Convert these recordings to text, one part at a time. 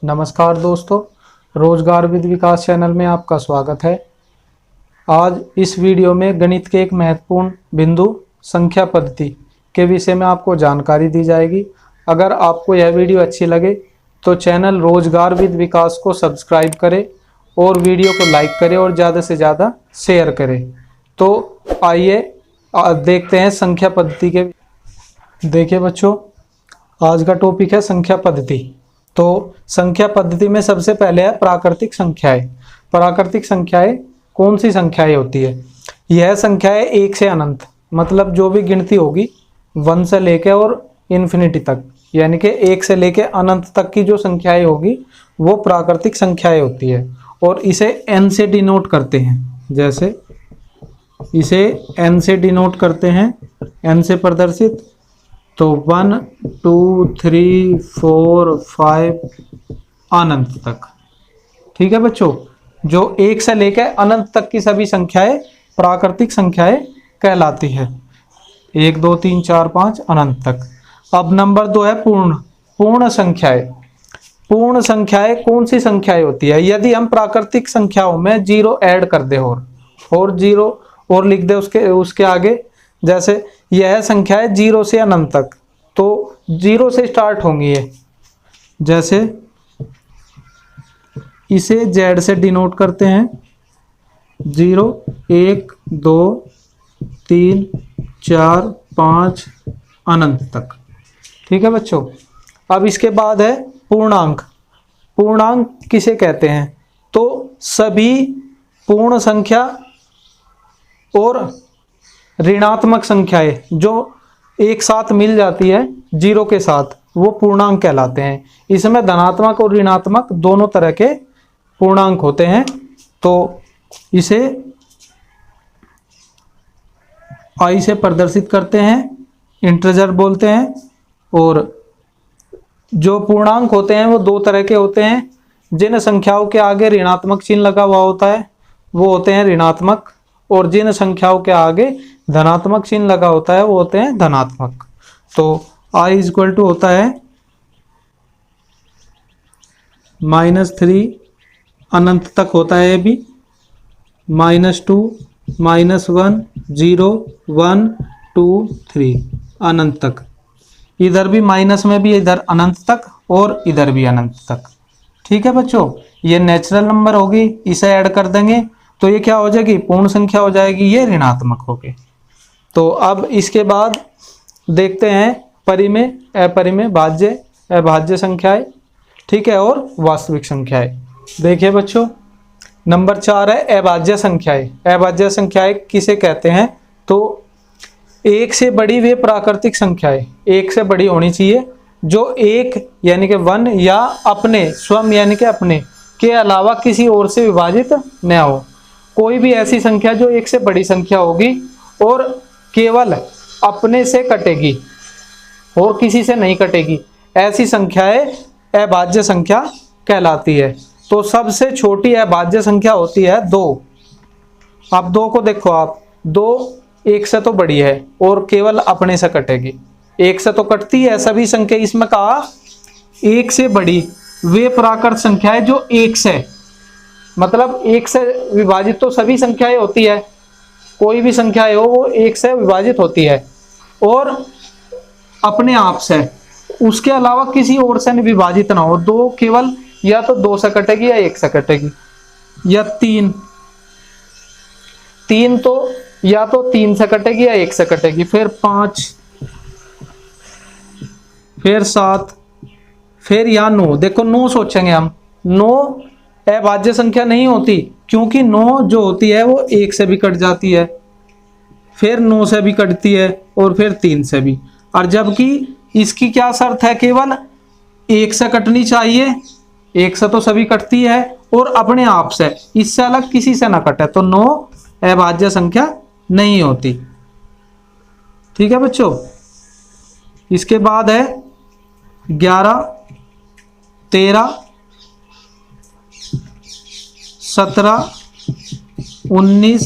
नमस्कार दोस्तों, रोजगार विद विकास चैनल में आपका स्वागत है। आज इस वीडियो में गणित के एक महत्वपूर्ण बिंदु संख्या पद्धति के विषय में आपको जानकारी दी जाएगी। अगर आपको यह वीडियो अच्छी लगे तो चैनल रोजगार विद विकास को सब्सक्राइब करें और वीडियो को लाइक करें और ज़्यादा से ज़्यादा शेयर करें। तो आइए देखते हैं संख्या पद्धति के। देखिए बच्चों, आज का टॉपिक है संख्या पद्धति। तो संख्या पद्धति में सबसे पहले है प्राकृतिक संख्याएं। प्राकृतिक संख्याएं कौन सी संख्याएं होती है? यह संख्याएं एक से अनंत, मतलब जो भी गिनती होगी 1 से लेके और इन्फिनिटी तक, यानी कि 1 से लेके अनंत तक की जो संख्याएं होगी वो प्राकृतिक संख्याएं होती है। और इसे n से डिनोट करते हैं। जैसे इसे n से डिनोट करते हैं, n से प्रदर्शित। तो 1 2 3 4 5 अनंत तक। ठीक है बच्चों, जो 1 से लेकर अनंत तक की सभी संख्याएं प्राकृतिक संख्याएं कहलाती है। 1 2 3 4 5 अनंत तक। अब नंबर 2 है पूर्ण संख्याएं। पूर्ण संख्याएं कौन सी संख्याएं होती है? यदि हम प्राकृतिक संख्याओं में 0 ऐड कर दे और 0 और लिख दे उसके आगे, जैसे यह संख्या है 0 से अनंत तक, तो 0 से स्टार्ट होंगी ये। जैसे इसे Z से डिनोट करते हैं। 0 1 2 3 4 5 अनंत तक। ठीक है बच्चों। अब इसके बाद है पूर्णांक। पूर्णांक किसे कहते हैं? तो सभी पूर्ण संख्या और ऋणात्मक संख्याएं जो एक साथ मिल जाती है 0 के साथ, वो पूर्णांक कहलाते हैं। इसमें धनात्मक और ऋणात्मक दोनों तरह के पूर्णांक होते हैं। तो इसे i से प्रदर्शित करते हैं, इंटीजर बोलते हैं। और जो पूर्णांक होते हैं वो 2 तरह के होते हैं। जिन संख्याओं के आगे ऋणात्मक चिन्ह लगा हुआ होता है वो होते हैं ऋणात्मक, और जिन संख्याओं के आगे धनात्मक चिन्ह लगा होता है वो होते हैं धनात्मक। तो i इक्वल टू होता है -3 अनंत तक होता है ये भी, -2 -1 0 1 2 3 अनंत तक। इधर भी माइनस में भी, इधर अनंत तक और इधर भी अनंत तक। ठीक है बच्चों, ये नेचुरल नंबर होगी, इसे ऐड कर देंगे तो ये क्या हो जाएगी? पूर्ण संख्या हो जाएगी, ये ऋणात्मक होगी। तो अब इसके बाद देखते हैं परिमेय, अपरिमेय, भाज्य, अभाज्य संख्याएं। ठीक है, और वास्तविक संख्याएं। देखिए बच्चों, नंबर 4 है अभाज्य संख्याएं। अभाज्य संख्याएं किसे कहते हैं? तो 1 से बड़ी वे प्राकृतिक संख्याएं, 1 से बड़ी होनी चाहिए, जो 1 यानी कि 1 या अपने स्वयं यानी कि अपने के अलावा किसी और से विभाजित न हो। कोई भी ऐसी संख्या जो 1 से बड़ी संख्या होगी और केवल अपने से कटेगी और किसी से नहीं कटेगी, ऐसी संख्याएं अभाज्य संख्या कहलाती है। तो सबसे छोटी अभाज्य संख्या होती है 2। अब 2 को देखो आप, 2 1 से तो बड़ी है और केवल अपने से कटेगी। 1 से तो कटती है सभी संख्या। इसमें कहा 1 से बड़ी वे प्राकृत संख्याएं जो 1 से, मतलब 1 से विभाजित तो सभी संख्याएं होती है, कोई भी संख्या हो वो 1 से विभाजित होती है और अपने आप से, उसके अलावा किसी और से विभाजित ना हो। 2 केवल या तो 2 से कटेगी या 1 से कटेगी, या 3 तो या तो 3 से कटेगी या 1 से कटेगी, फिर 5, फिर 7, फिर या 9। देखो 9 सोचेंगे हम, 9 अभाज्य संख्या नहीं होती, क्योंकि 9 जो होती है वो 1 से भी कट जाती है, फिर 9 से भी कटती है और फिर 3 से भी। और जबकि इसकी क्या शर्त है? केवल 1 से कटनी चाहिए, 1 से तो सभी कटती है, और अपने आप से, इससे अलग किसी से ना कटे, तो 9 अभाज्य संख्या नहीं होती। ठीक है बच्चों। इसके बाद है 11 13 17 19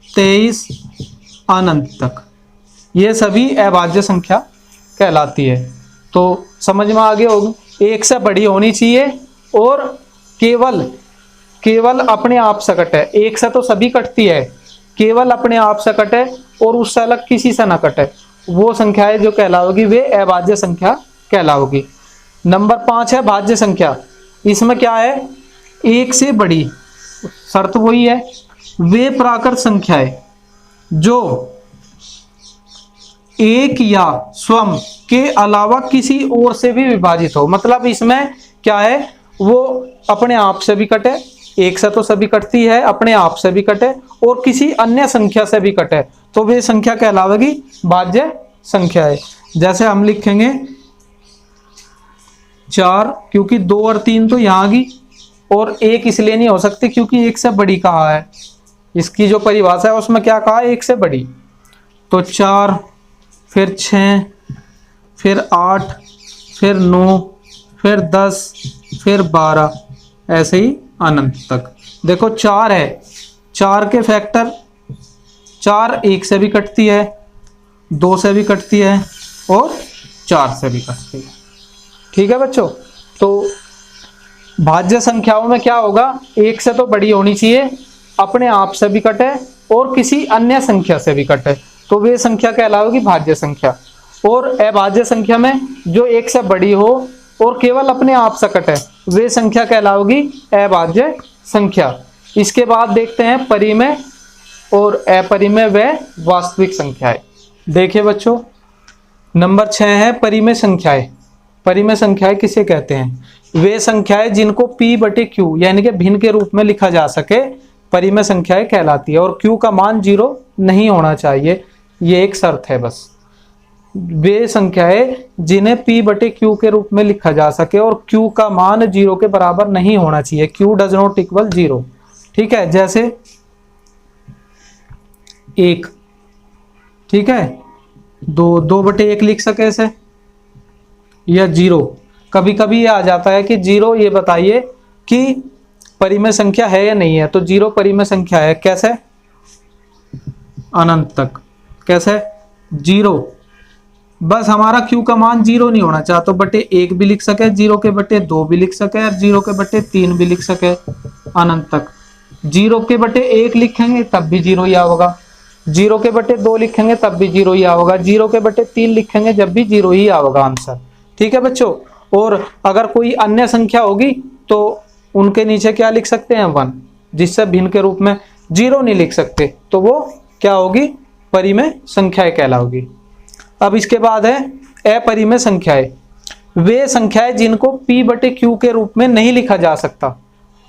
23 अनंत तक, ये सभी अभाज्य संख्या कहलाती है। तो समझ में आ गया होगा, 1 से बड़ी होनी चाहिए और केवल केवल अपने आप से कटे, एक से तो सभी कटती है, केवल अपने आप से कटे और उससे अलग किसी से ना कटे, वो संख्याएं जो कहलाओगी वे अभाज्य संख्या कहलाओगी। नंबर 5 है भाज्य संख्या। इसमें क्या है, एक से बड़ी, शर्त वही है, वे प्राकृत संख्याएं जो एक या स्वयं के अलावा किसी और से भी विभाजित हो। मतलब इसमें क्या है, वो अपने आप से भी कटे, एक से तो सभी कटती है, अपने आप से भी कटे और किसी अन्य संख्या से भी कटे, तो वे संख्या कहलावेगी भाज्य संख्या है। जैसे हम लिखेंगे 4, क्योंकि 2 और 3 तो यहाँ की, और 1 इसलिए नहीं हो सकती क्योंकि 1 से बड़ी कहा है, इसकी जो परिभाषा है उसमें क्या कहा, 1 से बड़ी। तो 4, फिर 6, फिर 8, फिर 9, फिर 10, फिर 12, ऐसे ही अनंत तक। देखो 4 है, 4 के फैक्टर, 4 1 से भी कटती है, 2 से भी कटती है और 4 से भी कटती है। ठीक है बच्चों, तो भाज्य संख्याओं में क्या होगा, 1 से तो बड़ी होनी चाहिए, अपने आप से भी कटे और किसी अन्य संख्या से भी कटे, तो वे संख्या कहलाएगी भाज्य संख्या। और अभाज्य संख्या में जो 1 से बड़ी हो और केवल अपने आप से कटे, वे संख्या कहलाएगी अभाज्य संख्या। इसके बाद देखते हैं परिमेय और अपरिमेय व वास्तविक संख्याएं। देखिए बच्चों, नंबर 6 है परिमेय संख्याएं। परिमेय संख्याएं किसे कहते हैं, वे संख्याएं जिनको p/q यानी कि भिन्न के रूप में लिखा जा सके, परिमेय संख्याएं कहलाती है। और q का मान 0 नहीं होना चाहिए, ये एक शर्त है बस। वे संख्याएं जिन्हें p/q के रूप में लिखा जा सके और q का मान 0 के बराबर नहीं होना चाहिए, q डज नॉट इक्वल 0। ठीक है, जैसे 1, ठीक है, 2/1 लिख सके ऐसे, या 0। कभी कभी ये आ जाता है कि 0 ये बताइए कि परिमेय संख्या है या नहीं है, तो 0 परिमेय संख्या है। कैसे, अनंत तक। कैसे, 0, बस हमारा q का मान 0 नहीं होना चाहे तो /1 भी लिख सके, 0 के बटे 2 भी लिख सके और 0 के बटे 3 भी लिख सके, अनंत तक। 0 के बटे 1 लिखेंगे तब भी 0 ही आओगा, 0 के बटे 2 लिखेंगे तब भी 0 ही आओगा, 0 के बटे 3 लिखेंगे जब भी 0 ही आओगा आंसर। ठीक है बच्चों, और अगर कोई अन्य संख्या होगी तो उनके नीचे क्या लिख सकते हैं, 1, जिससे भिन्न के रूप में 0 नहीं लिख सकते, तो वो क्या होगी, परिमेय संख्याएं कहलाओगी। अब इसके बाद है अपरिमेय संख्याएं। वे संख्याएं जिनको p/q के रूप में नहीं लिखा जा सकता,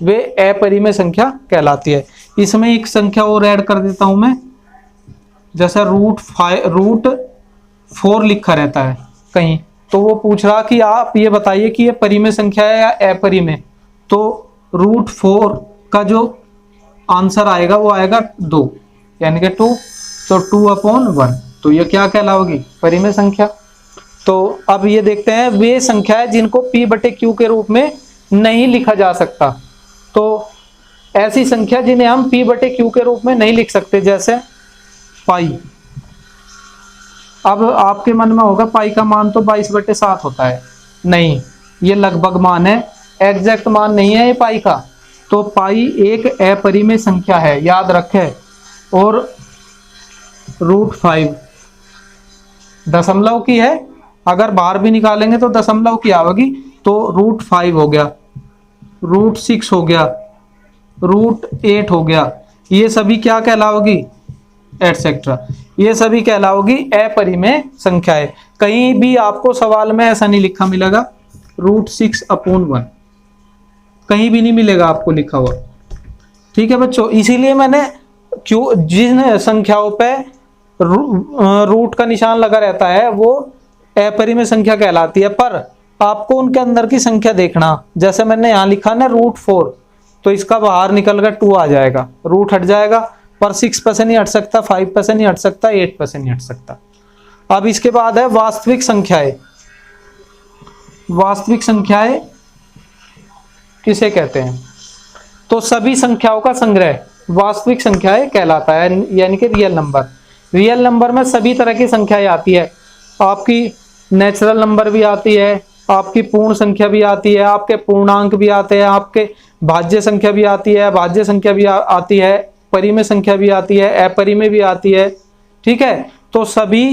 वे अपरिमेय संख्या कहलाती है। इसमें एक संख्या और ऐड कर देता हूं मैं, जैसा √4 लिखा रहता है कहीं, तो वो पूछ रहा कि आप ये बताइए कि ये परिमेय संख्या है या अपरिमेय, तो √4 का जो आंसर आएगा वो आएगा 2, यानी कि 2, तो 2/1, तो ये क्या कहलाओगी, परिमेय संख्या। तो अब ये देखते हैं वे संख्याएं जिनको p/q के रूप में नहीं लिखा जा सकता, तो ऐसी संख्या जिन्हें हम p/q के रूप में नहीं लिख सकते, जैसे पाई। अब आपके मन में होगा पाई का मान तो 22/7 होता है, नहीं, ये लगभग मान है, एग्जैक्ट मान नहीं है ये पाई का। तो पाई एक अपरिमेय संख्या है, याद रखें। और √5 दशमलव की है, अगर बाहर भी निकालेंगे तो दशमलव की आएगी, तो √5 हो गया, √6 हो गया, √8 हो गया, ये सभी क्या कहलाओगी, एटसेट्रा, ये सभी कहलाओगी अपरिमेय संख्याएं। कहीं भी आपको सवाल में ऐसा नहीं लिखा मिलेगा √6/1, कहीं भी नहीं मिलेगा आपको लिखा हुआ। ठीक है बच्चों, इसीलिए मैंने जिन संख्याओं पे रूट का निशान लगा रहता है वो अपरिमेय संख्या कहलाती है, पर आपको उनके अंदर की संख्या देखना। जैसे मैंने यहाँ लिखा ना √4, तो इसका बाहर निकल कर 2 आ जाएगा, रूट हट जाएगा, पर 6 पे से नहीं हट सकता, 5 पे से नहीं हट सकता, 8 पे से नहीं हट सकता। अब इसके बाद है वास्तविक संख्याएं। वास्तविक संख्याएं किसे कहते हैं, तो सभी संख्याओं का संग्रह वास्तविक संख्याएं कहलाता है, यानी कि रियल नंबर। रियल नंबर में सभी तरह की संख्याएं आती है, आपकी नेचुरल नंबर भी आती है, आपकी पूर्ण संख्या भी आती है, आपके पूर्णांक भी आते हैं, आपके भाज्य संख्या भी आती है, भाज्य संख्या भी आती है, परिमेय संख्या भी आती है, अपरिमेय भी आती है। ठीक है, तो सभी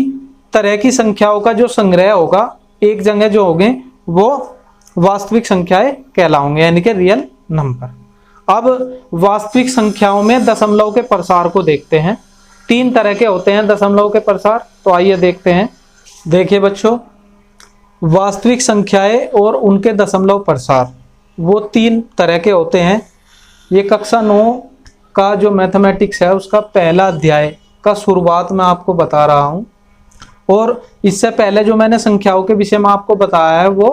तरह की संख्याओं का जो संग्रह होगा एक जगह जो होंगे वो वास्तविक संख्याएं कहलाएंगे, यानी कि रियल नंबर। अब वास्तविक संख्याओं में दशमलव के प्रसार को देखते हैं। 3 तरह के होते हैं दशमलव के प्रसार, तो आइए देखते हैं। देखिए बच्चों, वास्तविक संख्याएं और उनके दशमलव प्रसार वो 3 तरह के होते हैं। ये कक्षा 9 का जो मैथमेटिक्स है उसका पहला अध्याय का शुरुआत में आपको बता रहा हूं, और इससे पहले जो मैंने संख्याओं के विषय में आपको बताया है वो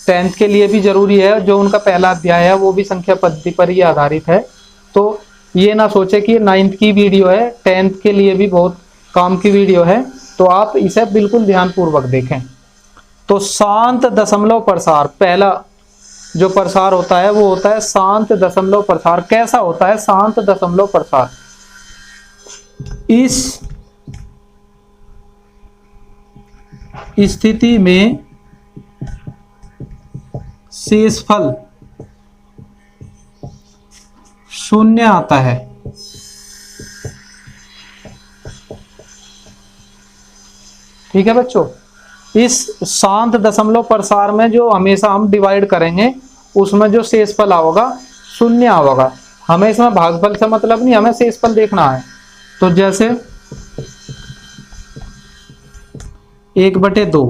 10th के लिए भी जरूरी है। जो उनका पहला अध्याय है वो भी संख्या पद्धति पर ही आधारित है, तो ये ना सोचे कि 9th की वीडियो है, 10th के लिए भी बहुत काम की वीडियो है, तो आप इसे बिल्कुल ध्यानपूर्वक देखें। तो शांत दशमलव प्रसार, पहला जो प्रसार होता है वो होता है शांत दशमलव प्रसार। कैसा होता है शांत दशमलव प्रसार? इस स्थिति में शेषफल शून्य आता है। ठीक है बच्चों, इस शांत दशमलव प्रसार में जो हमेशा हम डिवाइड करेंगे उसमें जो शेषफल आओगा शून्य आओगा। हमें इसमें भागफल से मतलब नहीं, हमें शेषफल देखना है। तो जैसे 1/2,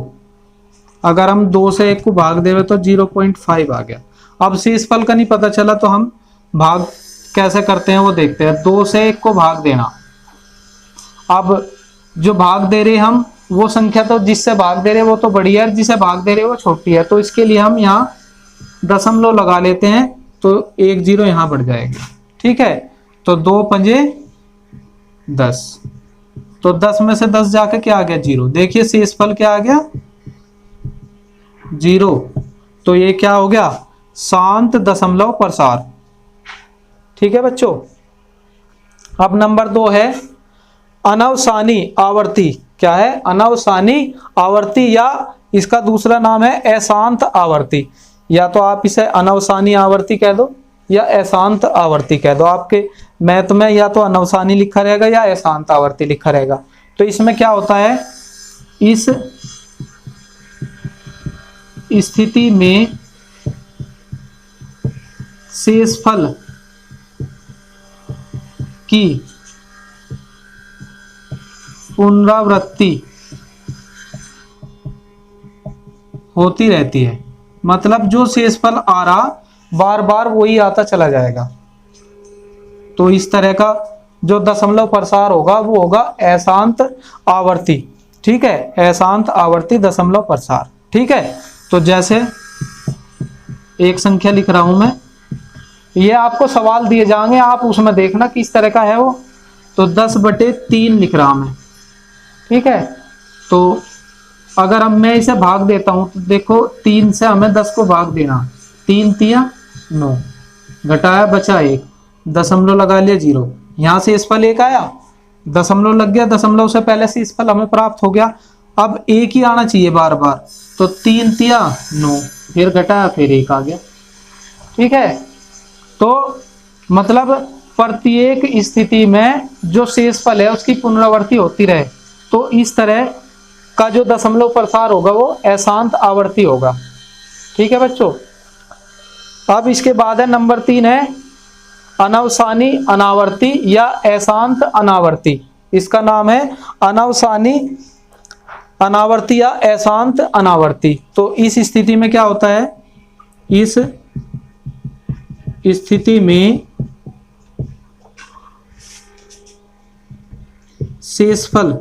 अगर हम 2 से 1 को भाग देवे तो 0.5 आ गया। अब शेषफल का नहीं पता चला तो हम भाग कैसे करते हैं वो देखते हैं। 2 से 1 को भाग देना, अब जो भाग दे रहे हम वो संख्या तो जिससे भाग दे रहे वो तो बड़ी है, जिसे भाग दे रहे वो छोटी है, तो इसके लिए हम यहाँ दशमलव लगा लेते हैं, तो 1 0 यहाँ बढ़ जाएगा। ठीक है, तो 2 पंजे 10, तो 10 में से 10 जाके क्या आ गया 0। देखिए शेषफल क्या आ गया 0, तो ये क्या हो गया शांत दशमलव प्रसार। ठीक है बच्चों, अब नंबर 2 है अनवसानी आवर्ती। क्या है? अनवसानी आवर्ती, या इसका दूसरा नाम है अशांत आवर्ती। या तो आप इसे अनवसानी आवर्ती कह दो या अशांत आवर्ती कह दो। आपके मैथ में या तो अनवसानी लिखा रहेगा या अशांत आवर्ती लिखा रहेगा। तो इसमें क्या होता है, इस स्थिति में शेषफल की पुनरावृत्ति होती रहती है। मतलब जो शेषफल आ रहा बार बार वही आता चला जाएगा। तो इस तरह का जो दशमलव प्रसार होगा वो होगा अशांत आवर्ती। ठीक है, अशांत आवर्ती दशमलव प्रसार। ठीक है, तो जैसे एक संख्या लिख रहा हूं मैं, ये आपको सवाल दिए जाएंगे, आप उसमें देखना किस तरह का है वो। तो 10/3 लिख रहा मैं। ठीक है, तो अगर अब मैं इसे भाग देता हूं तो देखो 3 से हमें 10 को भाग देना, 3 3 9, घटाया बचा 1, दशमलव लगा लिया 0, यहां से शेषफल 1 आया, दशमलव लग गया, दशमलव से पहले शेषफल हमें प्राप्त हो गया। अब 1 ही आना चाहिए बार बार, तो 3 3 9, फिर घटाया फिर 1 आ गया। ठीक है, तो मतलब प्रत्येक स्थिति में जो शेषफल है उसकी पुनरावृत्ति होती रहे, तो इस तरह का जो दशमलव प्रसार होगा वो अशांत आवर्ती होगा। ठीक है बच्चों, अब इसके बाद है नंबर 3 है अनवसानी अनावर्ती या अशांत अनावर्ती। इसका नाम है अनवसानी अनावर्ती या अशांत अनावर्ती। तो इस स्थिति में क्या होता है, इस स्थिति में शेषफल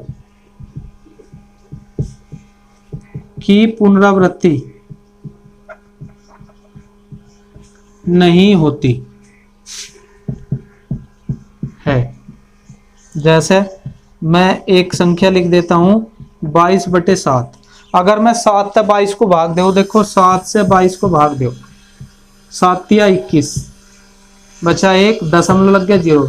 की पुनरावृत्ति नहीं होती है। जैसे मैं एक संख्या लिख देता हूं 22/7। अगर मैं 7 से 22 को भाग दूं, देखो 7 से 22 को भाग दो, 7 या 21, बचा 1, दशमलव लग गया 0,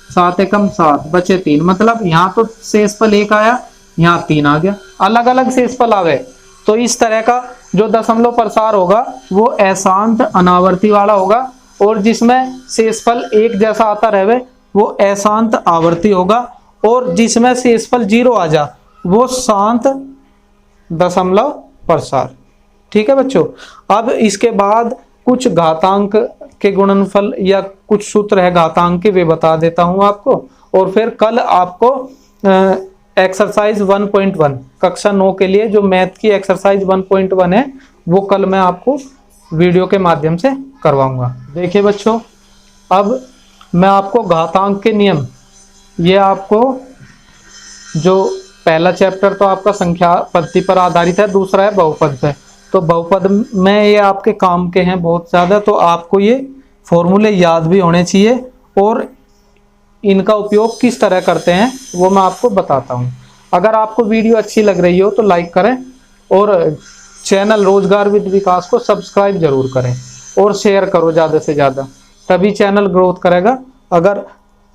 7 एकम 7, बचे 3। मतलब यहाँ तो शेषफल 1 आया, यहाँ 3 आ गया, अलग अलग शेषफल आवे। तो इस तरह का जो दशमलव प्रसार होगा वो अशांत अनावर्ती वाला होगा, और जिसमें शेषफल एक जैसा आता रहे वो अशांत आवर्ती होगा, और जिसमें शेषफल 0 आ जा वो शांत दशमलव प्रसार। ठीक है बच्चों। अब इसके बाद कुछ घातांक के गुणनफल या कुछ सूत्र है घातांक के, वे बता देता हूं आपको, और फिर कल आपको एक्सरसाइज 1.1 कक्षा 9 के लिए जो मैथ की एक्सरसाइज 1.1 है वो कल मैं आपको वीडियो के माध्यम से करवाऊंगा। देखिए बच्चों, अब मैं आपको घातांक के नियम, ये आपको जो पहला चैप्टर तो आपका संख्या पद्धति पर आधारित है, दूसरा है बहुपद पे। तो बहुपद में ये आपके काम के हैं बहुत ज़्यादा, तो आपको ये फॉर्मूले याद भी होने चाहिए, और इनका उपयोग किस तरह करते हैं वो मैं आपको बताता हूँ। अगर आपको वीडियो अच्छी लग रही हो तो लाइक करें, और चैनल रोजगार विद विकास को सब्सक्राइब जरूर करें, और शेयर करो ज़्यादा से ज़्यादा, तभी चैनल ग्रोथ करेगा। अगर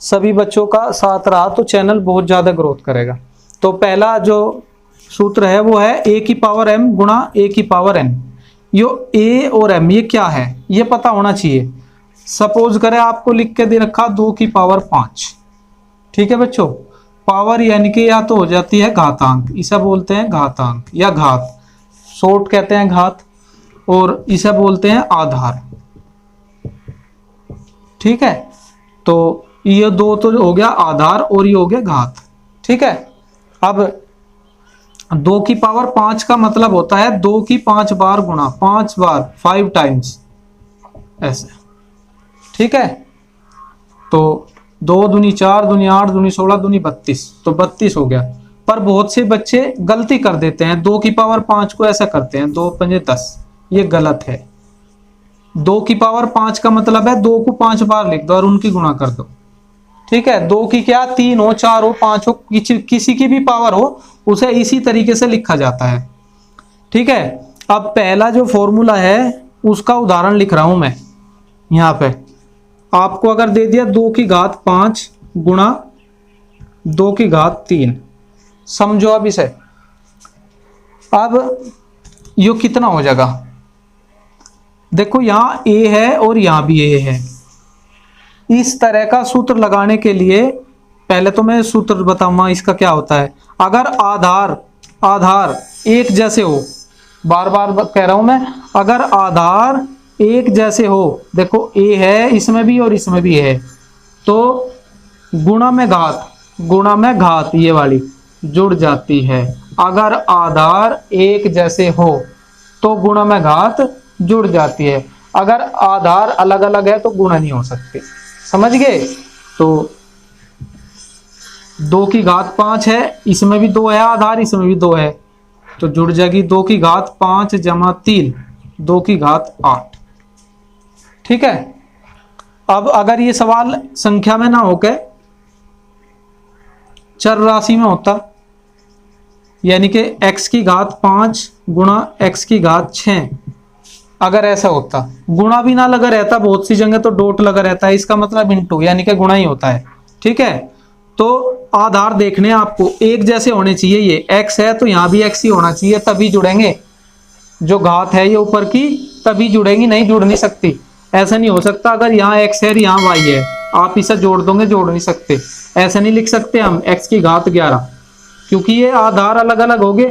सभी बच्चों का साथ रहा तो चैनल बहुत ज़्यादा ग्रोथ करेगा। तो पहला जो सूत्र है वो है a की पावर m गुणा a की पावर n। यो a और m ये क्या है ये पता होना चाहिए। सपोज करें आपको लिख के दे रखा 2 की पावर 5। ठीक है बच्चों, पावर यानी कि या तो हो जाती है घातांक, इसे बोलते हैं घातांक या घात, शॉर्ट कहते हैं घात, और इसे बोलते हैं आधार। ठीक है, तो ये दो तो हो गया आधार और ये हो गया घात। ठीक है, अब 2 की पावर 5 का मतलब होता है 2 की 5 बार गुणा, 5 बार 5 टाइम्स ऐसे। ठीक है, तो 2 दूनी 4 दूनी 8 दूनी 16 दूनी 32, तो 32 हो गया। पर बहुत से बच्चे गलती कर देते हैं, 2 की पावर 5 को ऐसा करते हैं 2 पंजे 10, ये गलत है। 2 की पावर 5 का मतलब है 2 को 5 बार लिख दो और उनकी गुणा कर दो। ठीक है, 2 की क्या 3 हो 4 हो 5 हो, किसी की भी पावर हो उसे इसी तरीके से लिखा जाता है। ठीक है, अब पहला जो फॉर्मूला है उसका उदाहरण लिख रहा हूं मैं यहां पे। आपको अगर दे दिया 2 की घात 5 गुणा 2 की घात 3, समझो अब इसे। अब यो कितना हो जाएगा, देखो यहां a है और यहां भी a है। इस तरह का सूत्र लगाने के लिए पहले तो मैं सूत्र बताऊंगा इसका क्या होता है। अगर आधार एक जैसे हो, बार बार कह रहा हूं मैं, अगर आधार एक जैसे हो, देखो a है इसमें भी और इसमें भी है, तो गुणा में घात ये वाली जुड़ जाती है। अगर आधार एक जैसे हो तो गुणा में घात जुड़ जाती है, अगर आधार अलग अलग है तो गुणा नहीं हो सकती। समझ गए? तो 2 की घात 5 है, इसमें भी 2 है आधार, इसमें भी 2 है, तो जुड़ जाएगी 2 की घात 5 जमा 3, 2 की घात 8। ठीक है, अब अगर ये सवाल संख्या में ना होकर चर राशि में होता, यानी कि x की घात 5 गुणा x की घात 6, अगर ऐसा होता, गुणा भी ना लगा रहता, बहुत सी जगह तो डॉट लगा रहता है, इसका मतलब इनटू यानी कि गुणा ही होता है। ठीक है, तो आधार देखने आपको एक जैसे होने चाहिए। ये x है तो यहाँ भी x ही होना चाहिए, तभी जुड़ेंगे। जो घात है ये ऊपर की तभी जुड़ेंगी, नहीं जुड़ नहीं सकती। ऐसा नहीं हो सकता अगर यहाँ x है यहाँ y है आप इसे जोड़ दोगे, जोड़ नहीं सकते। ऐसा नहीं लिख सकते हम x की घात 11, क्योंकि ये आधार अलग अलग हो गए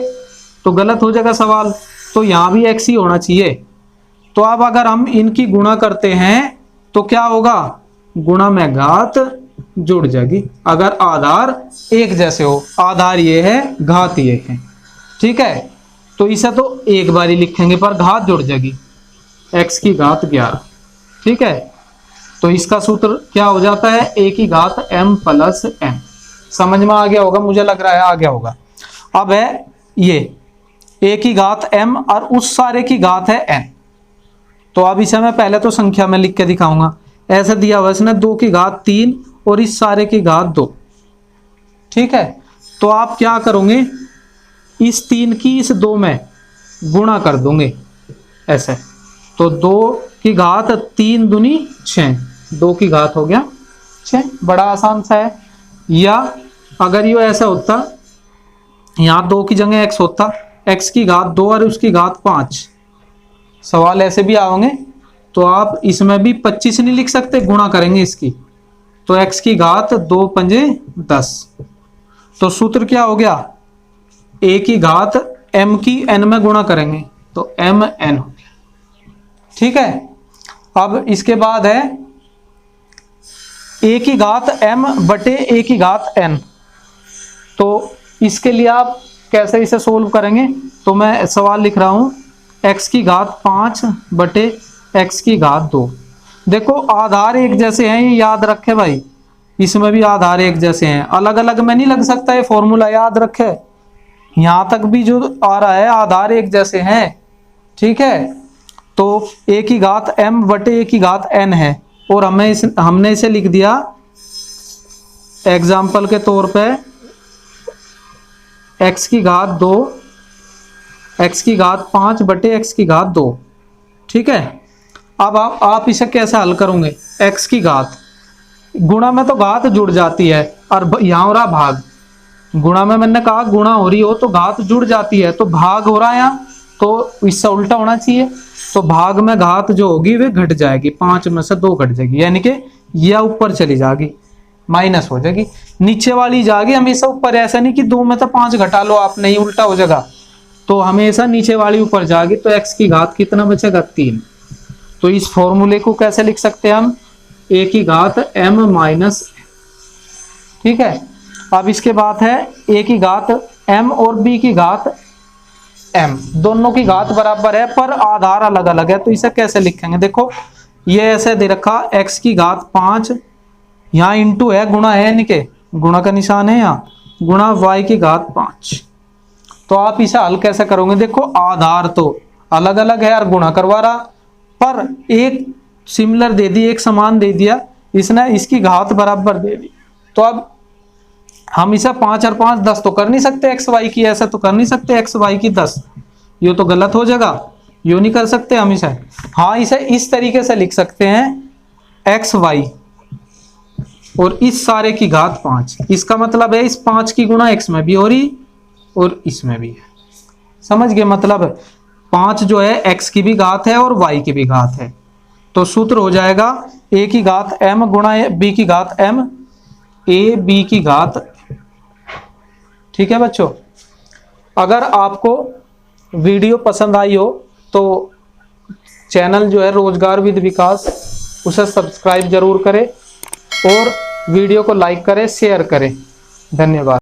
तो गलत हो जाएगा सवाल। तो यहाँ भी x ही होना चाहिए। तो अब अगर हम इनकी गुणा करते हैं तो क्या होगा, गुणा में घात जुड़ जाएगी अगर आधार एक जैसे हो। आधार ये है, घात ये है। ठीक है, तो इसे तो एक बार ही लिखेंगे पर घात जुड़ जाएगी, x की घात 11। ठीक है, तो इसका सूत्र क्या हो जाता है, a की घात m प्लस n। समझ में आ गया होगा, मुझे लग रहा है आ गया होगा। अब है ये a की घात m और उस सारे की घात है n। तो अब इसे मैं पहले तो संख्या में लिख के दिखाऊंगा। ऐसा दिया हुआ इसने 2 की घात 3 और इस सारे की घात 2। ठीक है, तो आप क्या करोगे, इस 3 की इस 2 में गुणा कर दोगे ऐसे, तो 2 की घात 3 दूनी 6, 2 की घात हो गया 6। बड़ा आसान सा है। या अगर ये ऐसा होता, यहाँ 2 की जगह x होता, x की घात 2 और उसकी घात 5, सवाल ऐसे भी आओगे तो आप इसमें भी 25 नहीं लिख सकते, गुणा करेंगे इसकी, तो x की घात 2 पंजे 10। तो सूत्र क्या हो गया, a की घात m की n में गुणा करेंगे तो m n। ठीक है, अब इसके बाद है a की घात m बटे a की घात n। तो इसके लिए आप कैसे इसे सोल्व करेंगे, तो मैं सवाल लिख रहा हूं x की घात 5 बटे x की घात 2। देखो आधार एक जैसे हैं, ये याद रखे भाई, इसमें भी आधार एक जैसे हैं, अलग अलग में नहीं लग सकता, ये फॉर्मूला याद रखे। यहां तक भी जो आ रहा है आधार एक जैसे हैं। ठीक है, तो a की घात m बटे a की घात n है, और हमने इसे लिख दिया एग्जाम्पल के तौर पे x की घात 2, x की घात 5 बटे x की घात 2। ठीक है, अब आप इसे कैसे हल करोगे, x की घात गुणा में तो घात जुड़ जाती है, और यहाँ हो रहा भाग, गुणा में मैंने कहा गुणा हो रही हो तो घात जुड़ जाती है, तो भाग हो रहा है यहाँ, तो इससे उल्टा होना चाहिए। तो भाग में घात जो होगी वे घट जाएगी, 5 में से 2 घट जाएगी, यानी कि यह ऊपर चली जाएगी, माइनस हो जाएगी, नीचे वाली जाएगी हमेशा ऊपर। ऐसा नहीं कि 2 में तो 5 घटा लो आप, नहीं, उल्टा हो जाएगा, तो हमेशा नीचे वाली ऊपर जाएगी। तो x की घात कितना बचेगा, 3। तो इस फॉर्मूले को कैसे लिख सकते हैं हम, a की घात m माइनस। ठीक है, अब इसके बाद है a की घात m और b की घात m, दोनों की घात बराबर है पर आधार अलग अलग है, तो इसे कैसे लिखेंगे, देखो ये ऐसे दे रखा x की घात 5, यहाँ इंटू है, गुणा है, यानी कि गुणा का निशान है यहाँ, गुणा y की घात 5। तो आप इसे हल कैसे करोगे, देखो आधार तो अलग अलग है और गुणा करवा रहा, पर एक सिमिलर दे दी, एक समान दे दिया, इसने इसकी घात बराबर दे दी। तो अब हम इसे 5 और 5 10 तो कर नहीं सकते एक्स वाई की, ऐसा तो कर नहीं सकते एक्स वाई की 10, ये तो गलत हो जाएगा, ये नहीं कर सकते हम इसे। हाँ, इसे इस तरीके से लिख सकते हैं एक्स वाई और इस सारे की घात 5, इसका मतलब है इस 5 की गुणा एक्स में भी हो रही और इसमें भी है। समझ गए, मतलब 5 जो है एक्स की भी घात है और वाई की भी घात है। तो सूत्र हो जाएगा a की घात m गुणा b की घात m, a b की घात। ठीक है बच्चों, अगर आपको वीडियो पसंद आई हो तो चैनल जो है रोजगार विद विकास, उसे सब्सक्राइब जरूर करें और वीडियो को लाइक करें, शेयर करें। धन्यवाद।